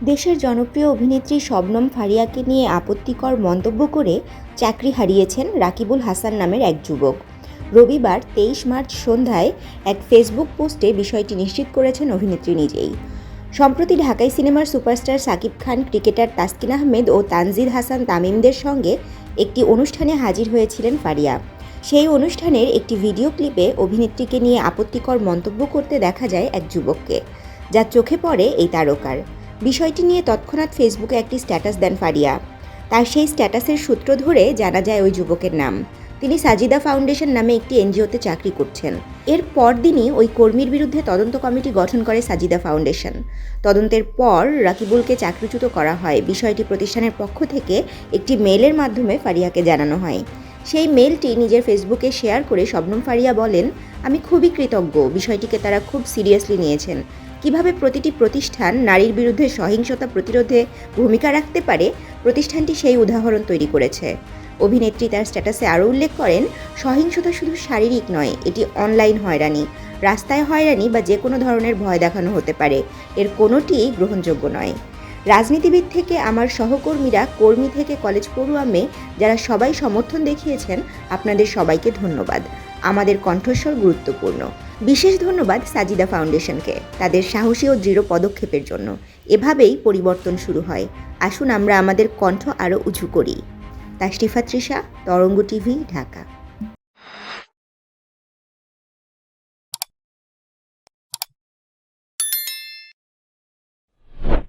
দেশের জনপ্রিয় অভিনেত্রী শবনম ফারিয়াকে নিয়ে আপত্তিকর মন্তব্য করে চাকরি হারিয়েছেন রাকিবুল হাসান নামের এক যুবক। রবিবার 23 মার্চ সন্ধ্যায় এক ফেসবুক পোস্টে বিষয়টি নিশ্চিত করেছেন অভিনেত্রী নিজেই। সম্প্রতি ঢাকাই সিনেমার সুপারস্টার সাকিব খান, ক্রিকেটার তাসকিন আহমেদ ও তানজিদ হাসান তামিমদের সঙ্গে একটি অনুষ্ঠানে হাজির হয়েছিলেন ফারিয়া। সেই অনুষ্ঠানের একটি ভিডিও ক্লিপে অভিনেত্রীকে নিয়ে আপত্তিকর মন্তব্য করতে দেখা যায় এক যুবককে, যা চোখে পড়ে এই তারকার। বিষয়টি নিয়ে তৎক্ষণাৎ ফেসবুকে একটি স্ট্যাটাস দেন ফারিয়া। তার সেই স্ট্যাটাসের সূত্র ধরে জানা যায় ওই যুবকের নাম। তিনি সাজিদা ফাউন্ডেশন নামে একটি এনজিওতে চাকরি করছেন। এর পরদিনই ওই কর্মীর বিরুদ্ধে তদন্ত কমিটি গঠন করে সাজিদা ফাউন্ডেশন। তদন্তের পর রাকিবুলকে চাকরিচ্যুত করা হয়। বিষয়টি প্রতিষ্ঠানের পক্ষ থেকে একটি মেইলের মাধ্যমে ফারিয়াকে জানানো হয়। সেই মেইলটি নিজের ফেসবুকে শেয়ার করে শবনম ফারিয়া বলেন, আমি খুবই কৃতজ্ঞ, বিষয়টিকে তারা খুব সিরিয়াসলি নিয়েছেন। কিভাবে প্রতিটি প্রতিষ্ঠান নারীর বিরুদ্ধে সহিংসতা প্রতিরোধে ভূমিকা রাখতে পারে, প্রতিষ্ঠানটি সেই উদাহরণ তৈরি করেছে। অভিনেত্রী তার স্ট্যাটাসে আরও উল্লেখ করেন, সহিংসতা শুধু শারীরিক নয়, এটি অনলাইন হয়রানি, রাস্তায় হয়রানি বা যে কোনো ধরনের ভয় দেখানো হতে পারে। এর কোনোটিই গ্রহণযোগ্য নয়। রাজনীতিবিদ থেকে আমার সহকর্মীরা, কর্মী থেকে কলেজ পড়ুয়া মেয়ে, যারা সবাই সমর্থন দেখিয়েছেন, আপনাদের সবাইকে ধন্যবাদ। আমাদের কণ্ঠস্বর গুরুত্বপূর্ণ। বিশেষ ধন্যবাদ সাজিদা ফাউন্ডেশনকে তাদের সাহসী ও দৃঢ় পদক্ষেপের জন্য। এভাবেই পরিবর্তন শুরু হয়। আসুন আমরা আমাদের কণ্ঠ আরও উঁচু করি। তাশরিফা তৃষা, তরঙ্গ টিভি, ঢাকা।